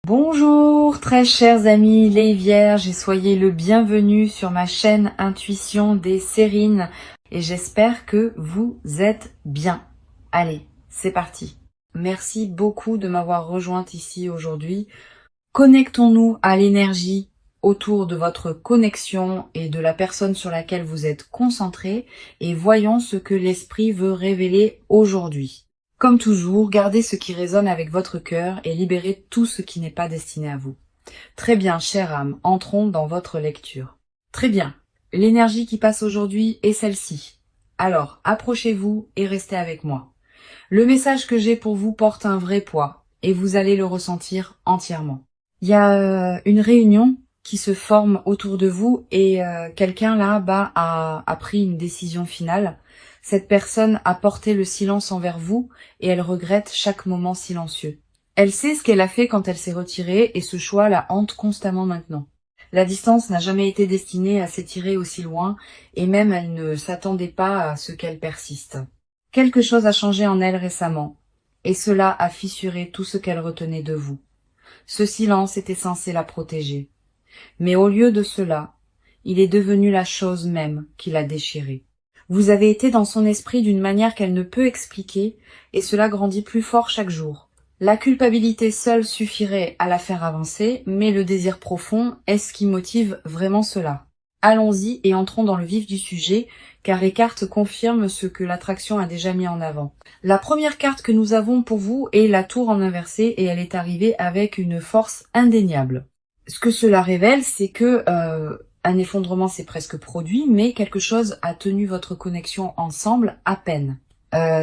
Bonjour très chers amis les vierges et soyez le bienvenu sur ma chaîne Intuition des Sérines et j'espère que vous êtes bien. Allez, c'est parti. Merci beaucoup de m'avoir rejointe ici aujourd'hui. Connectons-nous à l'énergie autour de votre connexion et de la personne sur laquelle vous êtes concentré et voyons ce que l'esprit veut révéler aujourd'hui. Comme toujours, gardez ce qui résonne avec votre cœur et libérez tout ce qui n'est pas destiné à vous. Très bien, chère âme, entrons dans votre lecture. Très bien, l'énergie qui passe aujourd'hui est celle-ci. Alors, approchez-vous et restez avec moi. Le message que j'ai pour vous porte un vrai poids et vous allez le ressentir entièrement. Il y a une réunion qui se forme autour de vous et quelqu'un là-bas a pris une décision finale. Cette personne a porté le silence envers vous et elle regrette chaque moment silencieux. Elle sait ce qu'elle a fait quand elle s'est retirée et ce choix la hante constamment maintenant. La distance n'a jamais été destinée à s'étirer aussi loin et même elle ne s'attendait pas à ce qu'elle persiste. Quelque chose a changé en elle récemment et cela a fissuré tout ce qu'elle retenait de vous. Ce silence était censé la protéger. Mais au lieu de cela, il est devenu la chose même qui l'a déchirée. Vous avez été dans son esprit d'une manière qu'elle ne peut expliquer, et cela grandit plus fort chaque jour. La culpabilité seule suffirait à la faire avancer, mais le désir profond est ce qui motive vraiment cela. Allons-y et entrons dans le vif du sujet, car les cartes confirment ce que l'attraction a déjà mis en avant. La première carte que nous avons pour vous est la tour en inversé, et elle est arrivée avec une force indéniable. Ce que cela révèle, c'est que un effondrement s'est presque produit, mais quelque chose a tenu votre connexion ensemble à peine.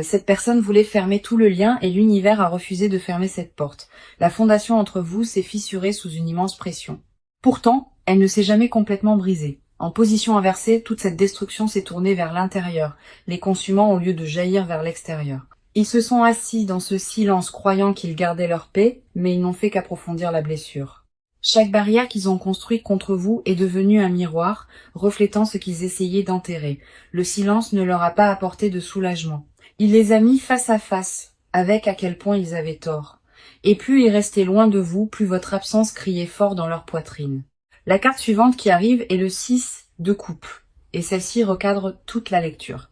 Cette personne voulait fermer tout le lien et l'univers a refusé de fermer cette porte. La fondation entre vous s'est fissurée sous une immense pression. Pourtant, elle ne s'est jamais complètement brisée. En position inversée, toute cette destruction s'est tournée vers l'intérieur, les consumant au lieu de jaillir vers l'extérieur. Ils se sont assis dans ce silence croyant qu'ils gardaient leur paix, mais ils n'ont fait qu'approfondir la blessure. Chaque barrière qu'ils ont construite contre vous est devenue un miroir, reflétant ce qu'ils essayaient d'enterrer. Le silence ne leur a pas apporté de soulagement. Il les a mis face à face, avec à quel point ils avaient tort. Et plus ils restaient loin de vous, plus votre absence criait fort dans leur poitrine. La carte suivante qui arrive est le 6 de coupe, et celle-ci recadre toute la lecture.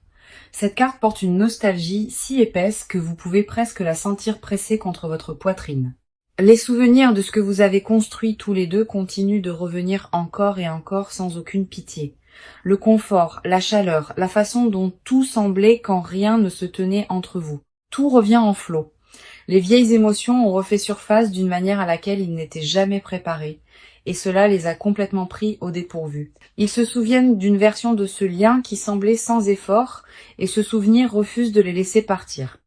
Cette carte porte une nostalgie si épaisse que vous pouvez presque la sentir pressée contre votre poitrine. Les souvenirs de ce que vous avez construit tous les deux continuent de revenir encore et encore sans aucune pitié. Le confort, la chaleur, la façon dont tout semblait quand rien ne se tenait entre vous. Tout revient en flot. Les vieilles émotions ont refait surface d'une manière à laquelle ils n'étaient jamais préparés, et cela les a complètement pris au dépourvu. Ils se souviennent d'une version de ce lien qui semblait sans effort, et ce souvenir refuse de les laisser partir.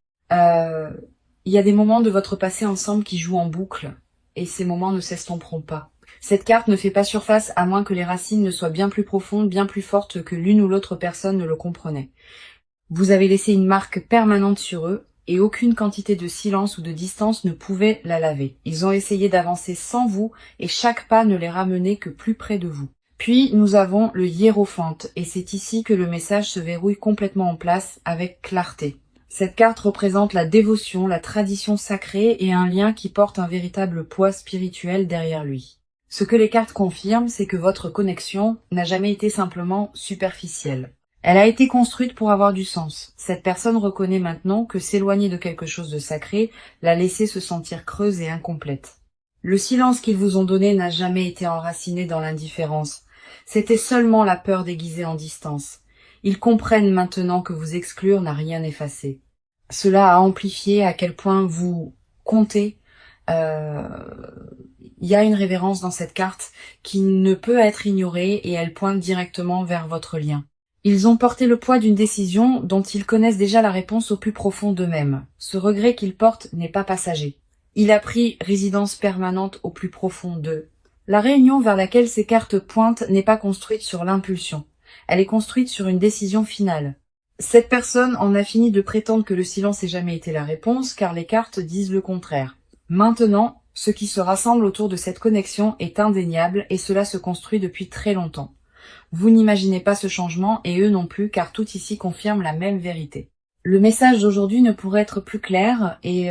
Il y a des moments de votre passé ensemble qui jouent en boucle, et ces moments ne s'estomperont pas. Cette carte ne fait pas surface à moins que les racines ne soient bien plus profondes, bien plus fortes que l'une ou l'autre personne ne le comprenait. Vous avez laissé une marque permanente sur eux, et aucune quantité de silence ou de distance ne pouvait la laver. Ils ont essayé d'avancer sans vous, et chaque pas ne les ramenait que plus près de vous. Puis nous avons le hiérophante, et c'est ici que le message se verrouille complètement en place avec clarté. Cette carte représente la dévotion, la tradition sacrée et un lien qui porte un véritable poids spirituel derrière lui. Ce que les cartes confirment, c'est que votre connexion n'a jamais été simplement superficielle. Elle a été construite pour avoir du sens. Cette personne reconnaît maintenant que s'éloigner de quelque chose de sacré l'a laissé se sentir creuse et incomplète. Le silence qu'ils vous ont donné n'a jamais été enraciné dans l'indifférence. C'était seulement la peur déguisée en distance. Ils comprennent maintenant que vous exclure n'a rien effacé. Cela a amplifié à quel point vous comptez. Il y a une révérence dans cette carte qui ne peut être ignorée et elle pointe directement vers votre lien. Ils ont porté le poids d'une décision dont ils connaissent déjà la réponse au plus profond d'eux-mêmes. Ce regret qu'ils portent n'est pas passager. Il a pris résidence permanente au plus profond d'eux. La réunion vers laquelle ces cartes pointent n'est pas construite sur l'impulsion. Elle est construite sur une décision finale. Cette personne en a fini de prétendre que le silence ait jamais été la réponse, car les cartes disent le contraire. Maintenant, ce qui se rassemble autour de cette connexion est indéniable et cela se construit depuis très longtemps. Vous n'imaginez pas ce changement et eux non plus, car tout ici confirme la même vérité. Le message d'aujourd'hui ne pourrait être plus clair et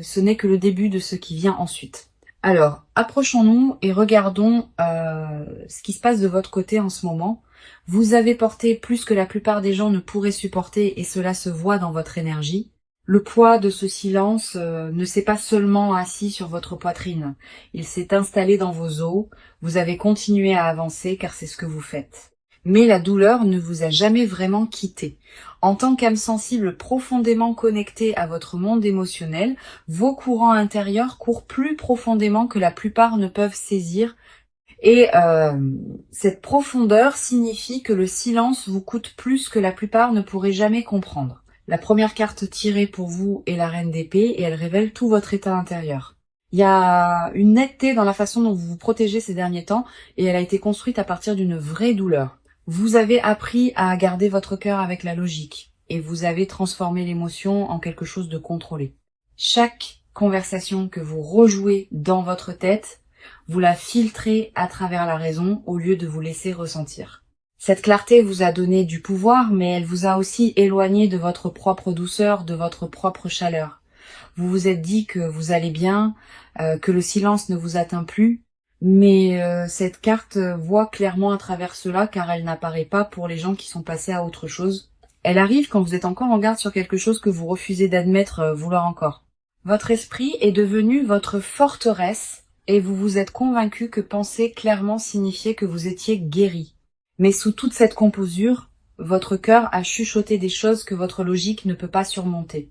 ce n'est que le début de ce qui vient ensuite. Alors, approchons-nous et regardons ce qui se passe de votre côté en ce moment. Vous avez porté plus que la plupart des gens ne pourraient supporter et cela se voit dans votre énergie. Le poids de ce silence ne s'est pas seulement assis sur votre poitrine, il s'est installé dans vos os, vous avez continué à avancer car c'est ce que vous faites. Mais la douleur ne vous a jamais vraiment quitté. En tant qu'âme sensible profondément connectée à votre monde émotionnel, vos courants intérieurs courent plus profondément que la plupart ne peuvent saisir. Et cette profondeur signifie que le silence vous coûte plus que la plupart ne pourraient jamais comprendre. La première carte tirée pour vous est la Reine d'épée et elle révèle tout votre état intérieur. Il y a une netteté dans la façon dont vous vous protégez ces derniers temps et elle a été construite à partir d'une vraie douleur. Vous avez appris à garder votre cœur avec la logique et vous avez transformé l'émotion en quelque chose de contrôlé. Chaque conversation que vous rejouez dans votre tête, vous la filtrez à travers la raison au lieu de vous laisser ressentir. Cette clarté vous a donné du pouvoir, mais elle vous a aussi éloigné de votre propre douceur, de votre propre chaleur. Vous vous êtes dit que vous allez bien, que le silence ne vous atteint plus, mais cette carte voit clairement à travers cela car elle n'apparaît pas pour les gens qui sont passés à autre chose. Elle arrive quand vous êtes encore en garde sur quelque chose que vous refusez d'admettre vouloir encore. Votre esprit est devenu votre forteresse et vous vous êtes convaincu que penser clairement signifiait que vous étiez guéri. Mais sous toute cette composure, votre cœur a chuchoté des choses que votre logique ne peut pas surmonter.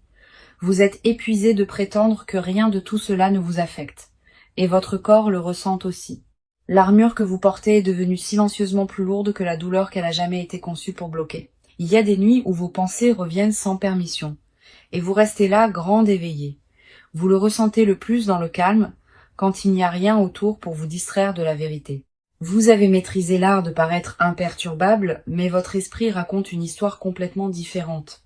Vous êtes épuisé de prétendre que rien de tout cela ne vous affecte. Et votre corps le ressent aussi. L'armure que vous portez est devenue silencieusement plus lourde que la douleur qu'elle a jamais été conçue pour bloquer. Il y a des nuits où vos pensées reviennent sans permission. Et vous restez là, grande éveillée. Vous le ressentez le plus dans le calme, quand il n'y a rien autour pour vous distraire de la vérité. Vous avez maîtrisé l'art de paraître imperturbable, mais votre esprit raconte une histoire complètement différente.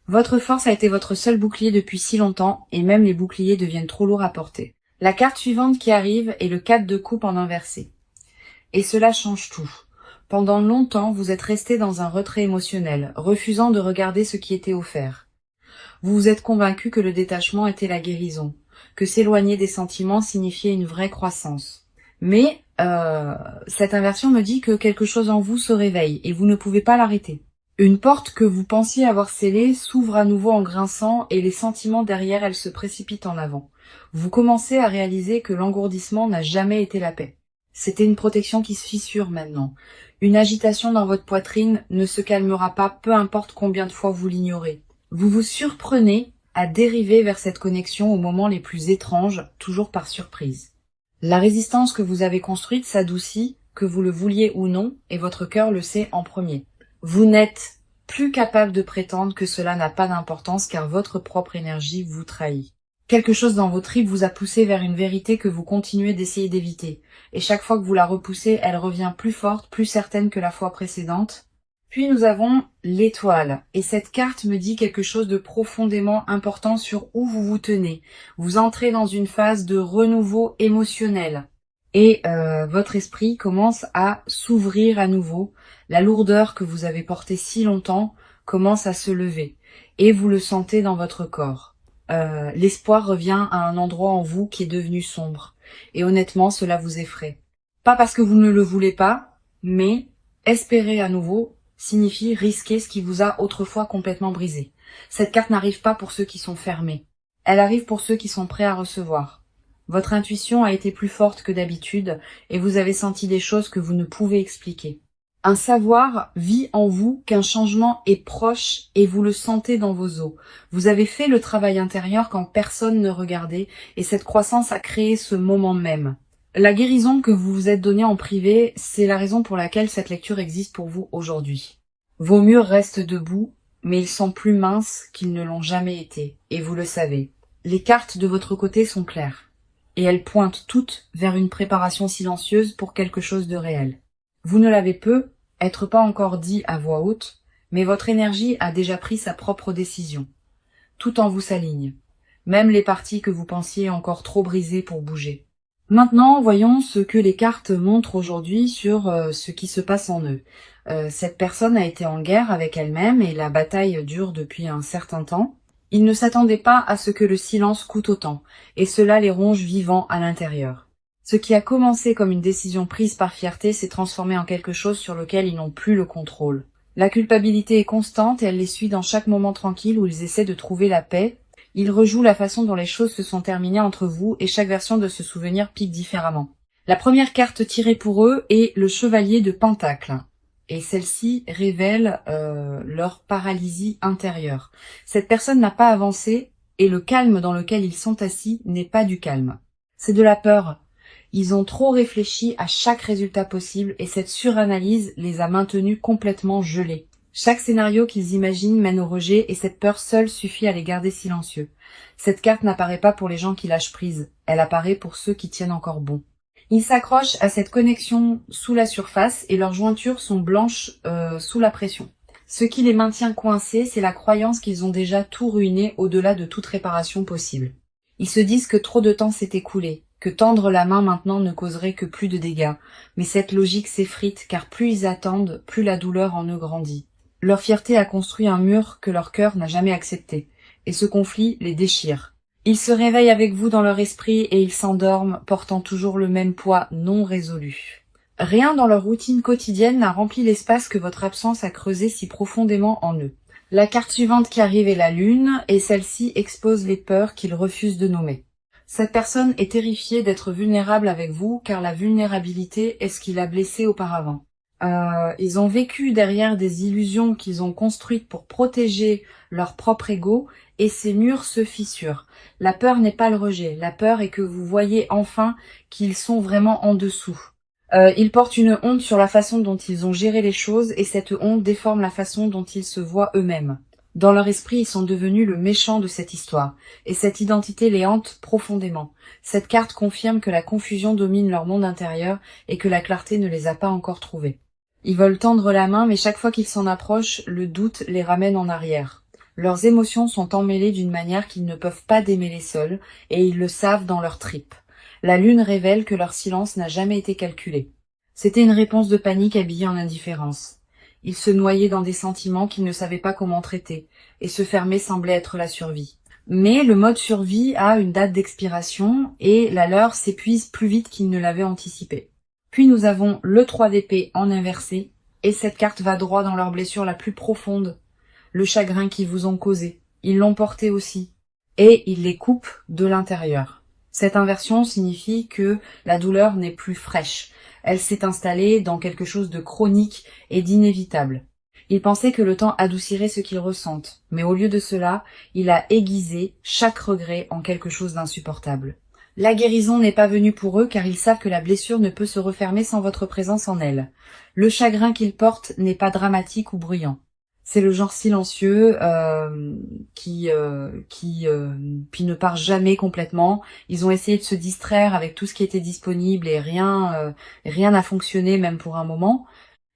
Votre force a été votre seul bouclier depuis si longtemps, et même les boucliers deviennent trop lourds à porter. La carte suivante qui arrive est le 4 de coupe en inversé. Et cela change tout. Pendant longtemps, vous êtes resté dans un retrait émotionnel, refusant de regarder ce qui était offert. Vous vous êtes convaincu que le détachement était la guérison, que s'éloigner des sentiments signifiait une vraie croissance. Mais cette inversion me dit que quelque chose en vous se réveille et vous ne pouvez pas l'arrêter. Une porte que vous pensiez avoir scellée s'ouvre à nouveau en grinçant et les sentiments derrière elle se précipitent en avant. Vous commencez à réaliser que l'engourdissement n'a jamais été la paix. C'était une protection qui se fissure maintenant. Une agitation dans votre poitrine ne se calmera pas, peu importe combien de fois vous l'ignorez. Vous vous surprenez à dériver vers cette connexion aux moments les plus étranges, toujours par surprise. La résistance que vous avez construite s'adoucit, que vous le vouliez ou non, et votre cœur le sait en premier. Vous n'êtes plus capable de prétendre que cela n'a pas d'importance car votre propre énergie vous trahit. Quelque chose dans vos tripes vous a poussé vers une vérité que vous continuez d'essayer d'éviter. Et chaque fois que vous la repoussez, elle revient plus forte, plus certaine que la fois précédente. Puis nous avons l'étoile. Et cette carte me dit quelque chose de profondément important sur où vous vous tenez. Vous entrez dans une phase de renouveau émotionnel. Et votre esprit commence à s'ouvrir à nouveau. La lourdeur que vous avez portée si longtemps commence à se lever. Et vous le sentez dans votre corps. L'espoir revient à un endroit en vous qui est devenu sombre. Et honnêtement, cela vous effraie. Pas parce que vous ne le voulez pas, mais espérer à nouveau signifie risquer ce qui vous a autrefois complètement brisé. Cette carte n'arrive pas pour ceux qui sont fermés. Elle arrive pour ceux qui sont prêts à recevoir. Votre intuition a été plus forte que d'habitude et vous avez senti des choses que vous ne pouvez expliquer. Un savoir vit en vous qu'un changement est proche et vous le sentez dans vos os. Vous avez fait le travail intérieur quand personne ne regardait et cette croissance a créé ce moment même. La guérison que vous vous êtes donnée en privé, c'est la raison pour laquelle cette lecture existe pour vous aujourd'hui. Vos murs restent debout, mais ils sont plus minces qu'ils ne l'ont jamais été, et vous le savez. Les cartes de votre côté sont claires, et elles pointent toutes vers une préparation silencieuse pour quelque chose de réel. Vous ne l'avez peut-être pas encore dit à voix haute, mais votre énergie a déjà pris sa propre décision. Tout en vous s'aligne, même les parties que vous pensiez encore trop brisées pour bouger. Maintenant, voyons ce que les cartes montrent aujourd'hui sur ce qui se passe en eux. Cette personne a été en guerre avec elle-même et la bataille dure depuis un certain temps. Ils ne s'attendaient pas à ce que le silence coûte autant, et cela les ronge vivants à l'intérieur. Ce qui a commencé comme une décision prise par fierté s'est transformé en quelque chose sur lequel ils n'ont plus le contrôle. La culpabilité est constante et elle les suit dans chaque moment tranquille où ils essaient de trouver la paix. Ils rejouent la façon dont les choses se sont terminées entre vous et chaque version de ce souvenir pique différemment. La première carte tirée pour eux est le chevalier de Pentacle. Et celle-ci révèle leur paralysie intérieure. Cette personne n'a pas avancé et le calme dans lequel ils sont assis n'est pas du calme. C'est de la peur. Ils ont trop réfléchi à chaque résultat possible et cette suranalyse les a maintenus complètement gelés. Chaque scénario qu'ils imaginent mène au rejet et cette peur seule suffit à les garder silencieux. Cette carte n'apparaît pas pour les gens qui lâchent prise, elle apparaît pour ceux qui tiennent encore bon. Ils s'accrochent à cette connexion sous la surface et leurs jointures sont blanches sous la pression. Ce qui les maintient coincés, c'est la croyance qu'ils ont déjà tout ruiné au-delà de toute réparation possible. Ils se disent que trop de temps s'est écoulé, que tendre la main maintenant ne causerait que plus de dégâts, mais cette logique s'effrite car plus ils attendent, plus la douleur en eux grandit. Leur fierté a construit un mur que leur cœur n'a jamais accepté, et ce conflit les déchire. Ils se réveillent avec vous dans leur esprit et ils s'endorment, portant toujours le même poids non résolu. Rien dans leur routine quotidienne n'a rempli l'espace que votre absence a creusé si profondément en eux. La carte suivante qui arrive est la lune, et celle-ci expose les peurs qu'ils refusent de nommer. Cette personne est terrifiée d'être vulnérable avec vous, car la vulnérabilité est ce qui l'a blessé auparavant. Ils ont vécu derrière des illusions qu'ils ont construites pour protéger leur propre ego, et ces murs se fissurent. La peur n'est pas le rejet, la peur est que vous voyez enfin qu'ils sont vraiment en dessous. Ils portent une honte sur la façon dont ils ont géré les choses, et cette honte déforme la façon dont ils se voient eux-mêmes. Dans leur esprit, ils sont devenus le méchant de cette histoire, et cette identité les hante profondément. Cette carte confirme que la confusion domine leur monde intérieur, et que la clarté ne les a pas encore trouvés. Ils veulent tendre la main, mais chaque fois qu'ils s'en approchent, le doute les ramène en arrière. Leurs émotions sont emmêlées d'une manière qu'ils ne peuvent pas démêler seuls, et ils le savent dans leurs tripes. La lune révèle que leur silence n'a jamais été calculé. C'était une réponse de panique habillée en indifférence. Ils se noyaient dans des sentiments qu'ils ne savaient pas comment traiter, et se fermer semblait être la survie. Mais le mode survie a une date d'expiration, et la leur s'épuise plus vite qu'ils ne l'avaient anticipé. Puis nous avons le 3 d'épée en inversé, et cette carte va droit dans leur blessure la plus profonde, le chagrin qu'ils vous ont causé. Ils l'ont porté aussi, et ils les coupent de l'intérieur. Cette inversion signifie que la douleur n'est plus fraîche, elle s'est installée dans quelque chose de chronique et d'inévitable. Ils pensaient que le temps adoucirait ce qu'ils ressentent, mais au lieu de cela, il a aiguisé chaque regret en quelque chose d'insupportable. La guérison n'est pas venue pour eux car ils savent que la blessure ne peut se refermer sans votre présence en elle. Le chagrin qu'ils portent n'est pas dramatique ou bruyant. C'est le genre silencieux qui puis ne part jamais complètement. Ils ont essayé de se distraire avec tout ce qui était disponible et rien n'a fonctionné même pour un moment.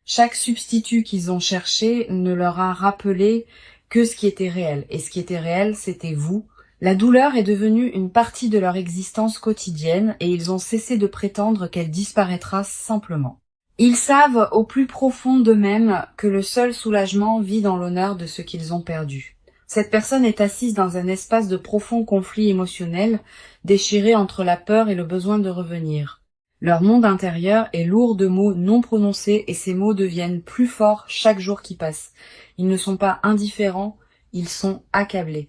Chaque substitut qu'ils ont cherché ne leur a rappelé que ce qui était réel. Et ce qui était réel, c'était vous. La douleur est devenue une partie de leur existence quotidienne et ils ont cessé de prétendre qu'elle disparaîtra simplement. Ils savent au plus profond d'eux-mêmes que le seul soulagement vit dans l'honneur de ce qu'ils ont perdu. Cette personne est assise dans un espace de profond conflit émotionnel, déchiré entre la peur et le besoin de revenir. Leur monde intérieur est lourd de mots non prononcés et ces mots deviennent plus forts chaque jour qui passe. Ils ne sont pas indifférents, ils sont accablés.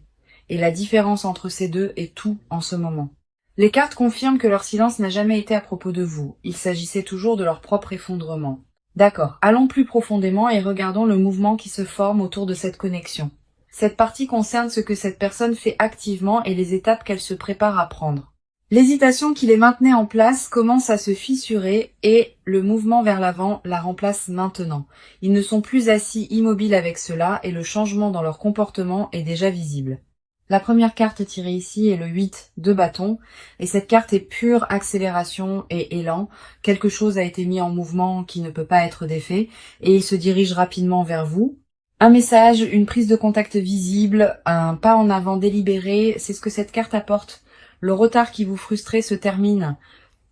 Et la différence entre ces deux est tout en ce moment. Les cartes confirment que leur silence n'a jamais été à propos de vous. Il s'agissait toujours de leur propre effondrement. D'accord, allons plus profondément et regardons le mouvement qui se forme autour de cette connexion. Cette partie concerne ce que cette personne fait activement et les étapes qu'elle se prépare à prendre. L'hésitation qui les maintenait en place commence à se fissurer et le mouvement vers l'avant la remplace maintenant. Ils ne sont plus assis immobiles avec cela et le changement dans leur comportement est déjà visible. La première carte tirée ici est le 8 de bâton, et cette carte est pure accélération et élan. Quelque chose a été mis en mouvement qui ne peut pas être défait, et il se dirige rapidement vers vous. Un message, une prise de contact visible, un pas en avant délibéré, c'est ce que cette carte apporte. Le retard qui vous frustrait se termine,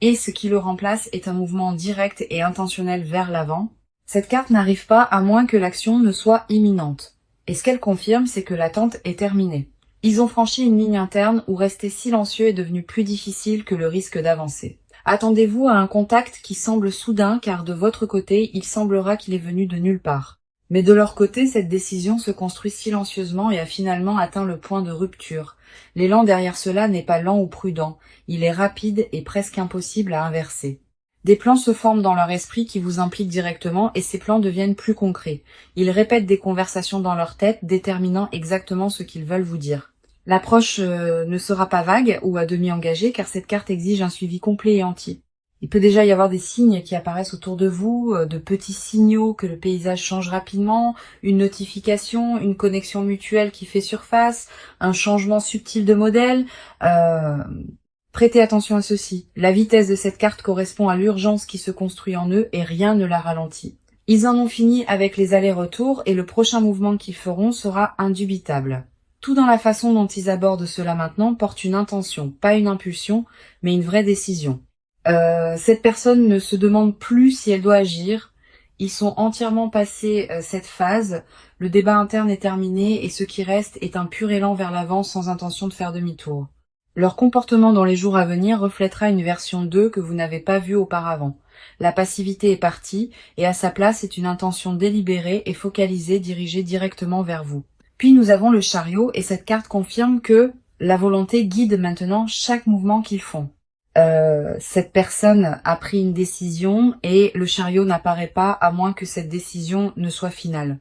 et ce qui le remplace est un mouvement direct et intentionnel vers l'avant. Cette carte n'arrive pas à moins que l'action ne soit imminente. Et ce qu'elle confirme, c'est que l'attente est terminée. Ils ont franchi une ligne interne où rester silencieux est devenu plus difficile que le risque d'avancer. Attendez-vous à un contact qui semble soudain car de votre côté, il semblera qu'il est venu de nulle part. Mais de leur côté, cette décision se construit silencieusement et a finalement atteint le point de rupture. L'élan derrière cela n'est pas lent ou prudent, il est rapide et presque impossible à inverser. Des plans se forment dans leur esprit qui vous impliquent directement et ces plans deviennent plus concrets. Ils répètent des conversations dans leur tête, déterminant exactement ce qu'ils veulent vous dire. L'approche ne sera pas vague ou à demi engagée car cette carte exige un suivi complet et entier. Il peut déjà y avoir des signes qui apparaissent autour de vous, de petits signaux que le paysage change rapidement, une notification, une connexion mutuelle qui fait surface, un changement subtil de modèle. Prêtez attention à ceci. La vitesse de cette carte correspond à l'urgence qui se construit en eux et rien ne la ralentit. Ils en ont fini avec les allers-retours et le prochain mouvement qu'ils feront sera indubitable. Tout dans la façon dont ils abordent cela maintenant porte une intention, pas une impulsion, mais une vraie décision. Cette personne ne se demande plus si elle doit agir. Ils sont entièrement passés cette phase. Le débat interne est terminé et ce qui reste est un pur élan vers l'avant sans intention de faire demi-tour. Leur comportement dans les jours à venir reflètera une version d'eux que vous n'avez pas vue auparavant. La passivité est partie et à sa place est une intention délibérée et focalisée dirigée directement vers vous. Puis nous avons le chariot et cette carte confirme que la volonté guide maintenant chaque mouvement qu'ils font. Cette personne a pris une décision et le chariot n'apparaît pas à moins que cette décision ne soit finale.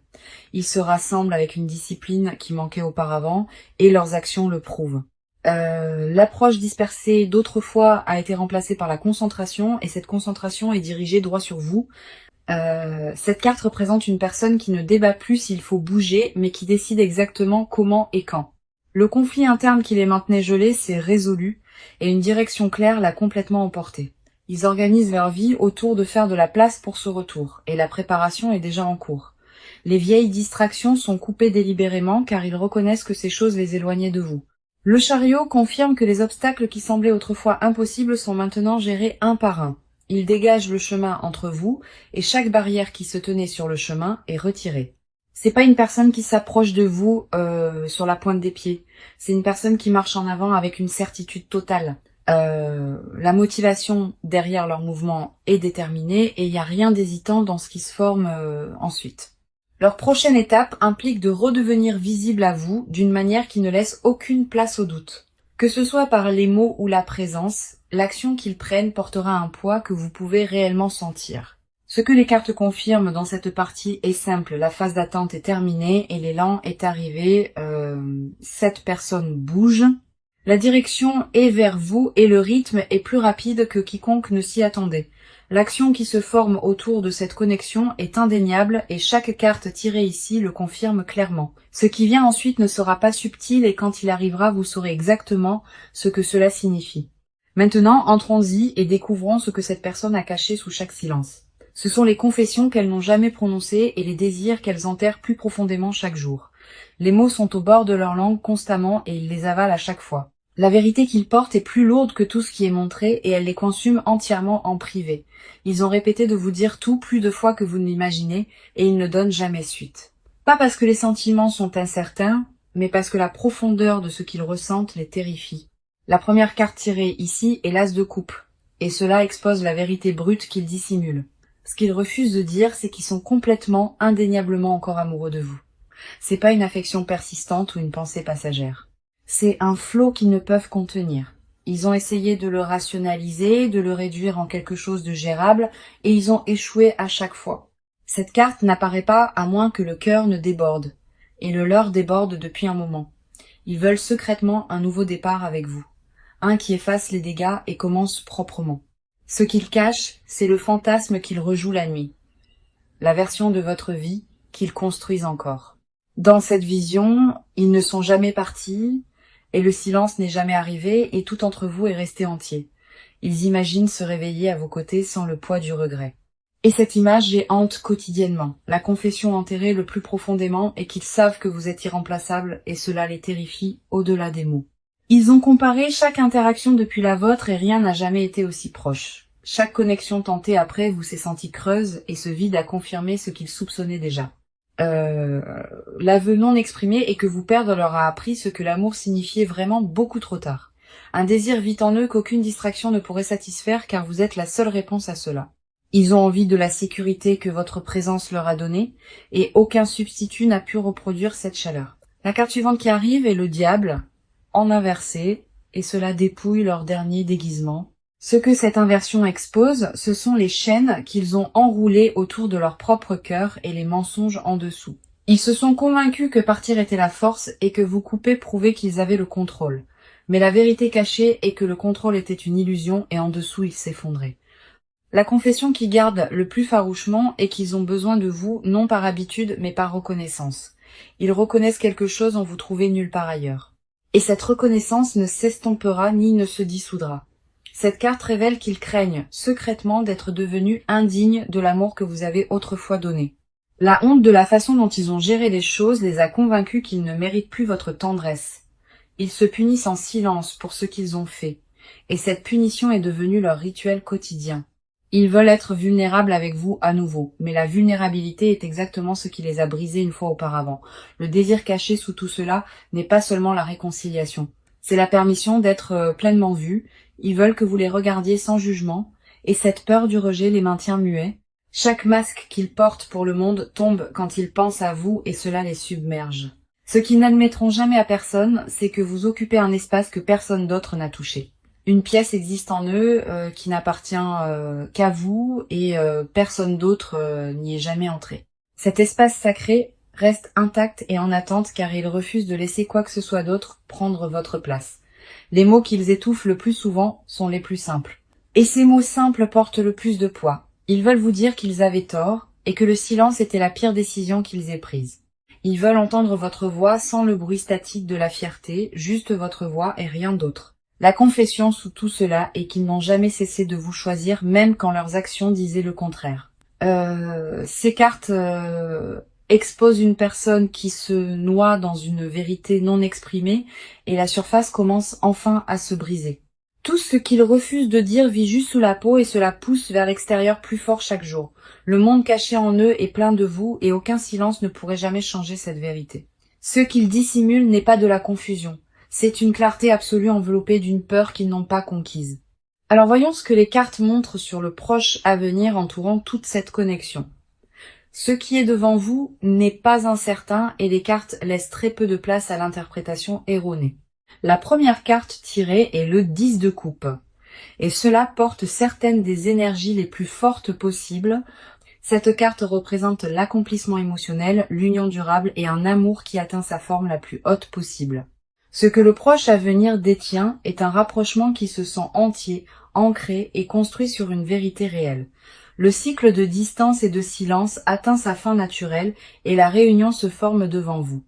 Ils se rassemblent avec une discipline qui manquait auparavant et leurs actions le prouvent. L'approche dispersée d'autrefois a été remplacée par la concentration et cette concentration est dirigée droit sur vous. Cette carte représente une personne qui ne débat plus s'il faut bouger mais qui décide exactement comment et quand. Le conflit interne qui les maintenait gelés s'est résolu et une direction claire l'a complètement emporté. Ils organisent leur vie autour de faire de la place pour ce retour et la préparation est déjà en cours. Les vieilles distractions sont coupées délibérément car ils reconnaissent que ces choses les éloignaient de vous. Le chariot confirme que les obstacles qui semblaient autrefois impossibles sont maintenant gérés un par un. Il dégage le chemin entre vous et chaque barrière qui se tenait sur le chemin est retirée. C'est pas une personne qui s'approche de vous sur la pointe des pieds. C'est une personne qui marche en avant avec une certitude totale. La motivation derrière leur mouvement est déterminée et il n'y a rien d'hésitant dans ce qui se forme ensuite. Leur prochaine étape implique de redevenir visible à vous d'une manière qui ne laisse aucune place au doute. Que ce soit par les mots ou la présence, l'action qu'ils prennent portera un poids que vous pouvez réellement sentir. Ce que les cartes confirment dans cette partie est simple, la phase d'attente est terminée et l'élan est arrivé, cette personne bouge. La direction est vers vous et le rythme est plus rapide que quiconque ne s'y attendait. L'action qui se forme autour de cette connexion est indéniable et chaque carte tirée ici le confirme clairement. Ce qui vient ensuite ne sera pas subtil et quand il arrivera, vous saurez exactement ce que cela signifie. Maintenant, entrons-y et découvrons ce que cette personne a caché sous chaque silence. Ce sont les confessions qu'elles n'ont jamais prononcées et les désirs qu'elles enterrent plus profondément chaque jour. Les mots sont au bord de leur langue constamment et ils les avalent à chaque fois. La vérité qu'ils portent est plus lourde que tout ce qui est montré et elles les consument entièrement en privé. Ils ont répété de vous dire tout plus de fois que vous ne l'imaginez et ils ne donnent jamais suite. Pas parce que les sentiments sont incertains, mais parce que la profondeur de ce qu'ils ressentent les terrifie. La première carte tirée ici est l'as de coupe, et cela expose la vérité brute qu'ils dissimulent. Ce qu'ils refusent de dire, c'est qu'ils sont complètement, indéniablement encore amoureux de vous. C'est pas une affection persistante ou une pensée passagère. C'est un flot qu'ils ne peuvent contenir. Ils ont essayé de le rationaliser, de le réduire en quelque chose de gérable, et ils ont échoué à chaque fois. Cette carte n'apparaît pas à moins que le cœur ne déborde, et le leur déborde depuis un moment. Ils veulent secrètement un nouveau départ avec vous, un qui efface les dégâts et commence proprement. Ce qu'ils cachent, c'est le fantasme qu'ils rejouent la nuit, la version de votre vie qu'ils construisent encore. Dans cette vision, ils ne sont jamais partis, et le silence n'est jamais arrivé, et tout entre vous est resté entier. Ils imaginent se réveiller à vos côtés sans le poids du regret. Et cette image les hante quotidiennement, la confession enterrée le plus profondément est qu'ils savent que vous êtes irremplaçable, et cela les terrifie au-delà des mots. Ils ont comparé chaque interaction depuis la vôtre et rien n'a jamais été aussi proche. Chaque connexion tentée après vous s'est sentie creuse, et ce vide a confirmé ce qu'ils soupçonnaient déjà. L'aveu non exprimé est que vous perdre leur a appris ce que l'amour signifiait vraiment beaucoup trop tard. Un désir vit en eux qu'aucune distraction ne pourrait satisfaire car vous êtes la seule réponse à cela. Ils ont envie de la sécurité que votre présence leur a donnée et aucun substitut n'a pu reproduire cette chaleur. La carte suivante qui arrive est le diable, en inversé, et cela dépouille leur dernier déguisement. Ce que cette inversion expose, ce sont les chaînes qu'ils ont enroulées autour de leur propre cœur et les mensonges en dessous. Ils se sont convaincus que partir était la force et que vous couper prouvait qu'ils avaient le contrôle. Mais la vérité cachée est que le contrôle était une illusion et en dessous ils s'effondraient. La confession qui garde le plus farouchement est qu'ils ont besoin de vous, non par habitude, mais par reconnaissance. Ils reconnaissent quelque chose en vous trouvez nulle part ailleurs. Et cette reconnaissance ne s'estompera ni ne se dissoudra. Cette carte révèle qu'ils craignent secrètement d'être devenus indignes de l'amour que vous avez autrefois donné. La honte de la façon dont ils ont géré les choses les a convaincus qu'ils ne méritent plus votre tendresse. Ils se punissent en silence pour ce qu'ils ont fait, et cette punition est devenue leur rituel quotidien. Ils veulent être vulnérables avec vous à nouveau, mais la vulnérabilité est exactement ce qui les a brisés une fois auparavant. Le désir caché sous tout cela n'est pas seulement la réconciliation, c'est la permission d'être pleinement vus. Ils veulent que vous les regardiez sans jugement, et cette peur du rejet les maintient muets. Chaque masque qu'ils portent pour le monde tombe quand ils pensent à vous et cela les submerge. Ce qu'ils n'admettront jamais à personne, c'est que vous occupez un espace que personne d'autre n'a touché. Une pièce existe en eux qui n'appartient qu'à vous et personne d'autre n'y est jamais entré. Cet espace sacré reste intact et en attente car ils refusent de laisser quoi que ce soit d'autre prendre votre place. Les mots qu'ils étouffent le plus souvent sont les plus simples. Et ces mots simples portent le plus de poids. Ils veulent vous dire qu'ils avaient tort et que le silence était la pire décision qu'ils aient prise. Ils veulent entendre votre voix sans le bruit statique de la fierté, juste votre voix et rien d'autre. La confession sous tout cela est qu'ils n'ont jamais cessé de vous choisir, même quand leurs actions disaient le contraire. Ces cartes exposent une personne qui se noie dans une vérité non exprimée et la surface commence enfin à se briser. Tout ce qu'ils refusent de dire vit juste sous la peau et cela pousse vers l'extérieur plus fort chaque jour. Le monde caché en eux est plein de vous et aucun silence ne pourrait jamais changer cette vérité. Ce qu'ils dissimulent n'est pas de la confusion. C'est une clarté absolue enveloppée d'une peur qu'ils n'ont pas conquise. Alors voyons ce que les cartes montrent sur le proche avenir entourant toute cette connexion. Ce qui est devant vous n'est pas incertain et les cartes laissent très peu de place à l'interprétation erronée. La première carte tirée est le 10 de coupe. Et cela porte certaines des énergies les plus fortes possibles. Cette carte représente l'accomplissement émotionnel, l'union durable et un amour qui atteint sa forme la plus haute possible. Ce que le proche à venir détient est un rapprochement qui se sent entier, ancré et construit sur une vérité réelle. Le cycle de distance et de silence atteint sa fin naturelle et la réunion se forme devant vous.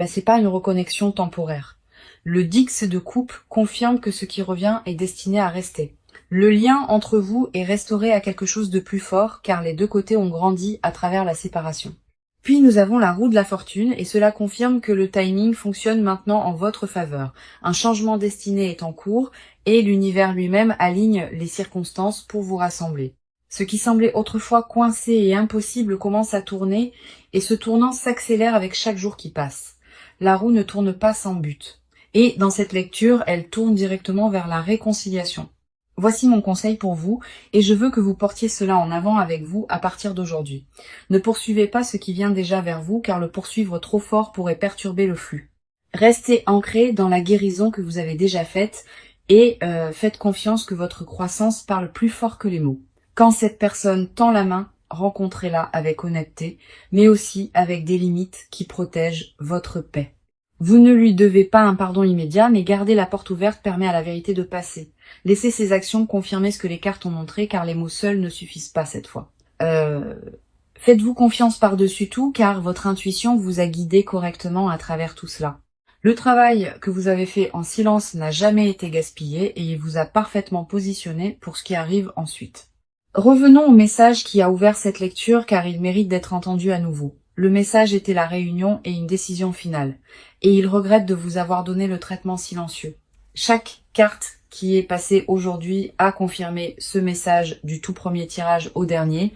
C'est pas une reconnexion temporaire. Le Dix de coupe confirme que ce qui revient est destiné à rester. Le lien entre vous est restauré à quelque chose de plus fort car les deux côtés ont grandi à travers la séparation. Puis nous avons la roue de la fortune et cela confirme que le timing fonctionne maintenant en votre faveur. Un changement destiné est en cours et l'univers lui-même aligne les circonstances pour vous rassembler. Ce qui semblait autrefois coincé et impossible commence à tourner et ce tournant s'accélère avec chaque jour qui passe. La roue ne tourne pas sans but. Et dans cette lecture, elle tourne directement vers la réconciliation. Voici mon conseil pour vous, et je veux que vous portiez cela en avant avec vous à partir d'aujourd'hui. Ne poursuivez pas ce qui vient déjà vers vous, car le poursuivre trop fort pourrait perturber le flux. Restez ancré dans la guérison que vous avez déjà faite, et faites confiance que votre croissance parle plus fort que les mots. Quand cette personne tend la main, rencontrez-la avec honnêteté, mais aussi avec des limites qui protègent votre paix. Vous ne lui devez pas un pardon immédiat, mais garder la porte ouverte permet à la vérité de passer. Laissez ces actions confirmer ce que les cartes ont montré, car les mots seuls ne suffisent pas cette fois. Faites-vous confiance par-dessus tout, car votre intuition vous a guidé correctement à travers tout cela. Le travail que vous avez fait en silence n'a jamais été gaspillé et il vous a parfaitement positionné pour ce qui arrive ensuite. Revenons au message qui a ouvert cette lecture, car il mérite d'être entendu à nouveau. Le message était la réunion et une décision finale, et il regrette de vous avoir donné le traitement silencieux. Chaque carte qui est passée aujourd'hui a confirmé ce message du tout premier tirage au dernier.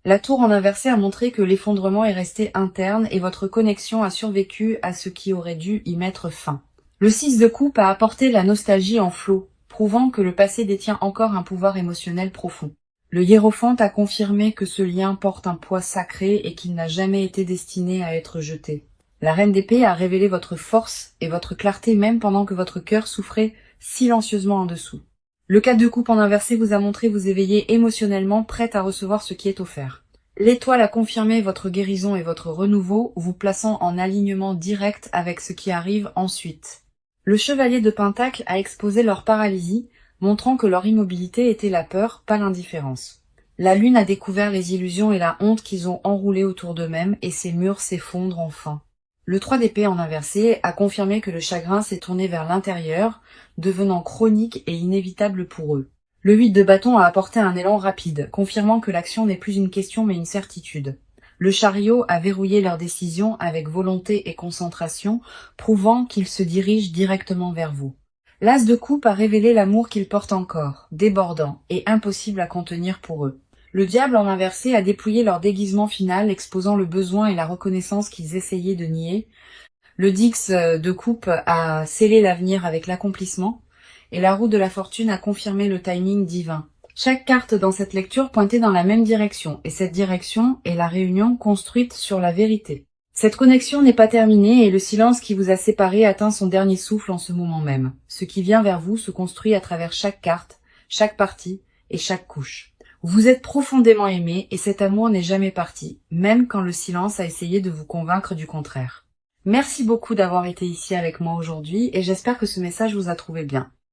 La tour en inversé a montré que l'effondrement est resté interne et votre connexion a survécu à ce qui aurait dû y mettre fin. Le 6 de coupe a apporté la nostalgie en flot, prouvant que le passé détient encore un pouvoir émotionnel profond. Le hiérophante a confirmé que ce lien porte un poids sacré et qu'il n'a jamais été destiné à être jeté. La reine d'épée a révélé votre force et votre clarté même pendant que votre cœur souffrait silencieusement en dessous. Le 4 de coupe en inversé vous a montré vous éveiller émotionnellement, prête à recevoir ce qui est offert. L'étoile a confirmé votre guérison et votre renouveau, vous plaçant en alignement direct avec ce qui arrive ensuite. Le chevalier de Pentacle a exposé leur paralysie, montrant que leur immobilité était la peur, pas l'indifférence. La lune a découvert les illusions et la honte qu'ils ont enroulées autour d'eux-mêmes et ces murs s'effondrent enfin. Le 3 d'épée en inversé a confirmé que le chagrin s'est tourné vers l'intérieur, devenant chronique et inévitable pour eux. Le 8 de bâton a apporté un élan rapide, confirmant que l'action n'est plus une question mais une certitude. Le chariot a verrouillé leur décision avec volonté et concentration, prouvant qu'ils se dirigent directement vers vous. L'as de coupe a révélé l'amour qu'ils portent encore, débordant et impossible à contenir pour eux. Le diable en inversé a déployé leur déguisement final, exposant le besoin et la reconnaissance qu'ils essayaient de nier. Le Dix de coupe a scellé l'avenir avec l'accomplissement, et la roue de la fortune a confirmé le timing divin. Chaque carte dans cette lecture pointait dans la même direction, et cette direction est la réunion construite sur la vérité. Cette connexion n'est pas terminée et le silence qui vous a séparés atteint son dernier souffle en ce moment même. Ce qui vient vers vous se construit à travers chaque carte, chaque partie et chaque couche. Vous êtes profondément aimé et cet amour n'est jamais parti, même quand le silence a essayé de vous convaincre du contraire. Merci beaucoup d'avoir été ici avec moi aujourd'hui et j'espère que ce message vous a trouvé bien.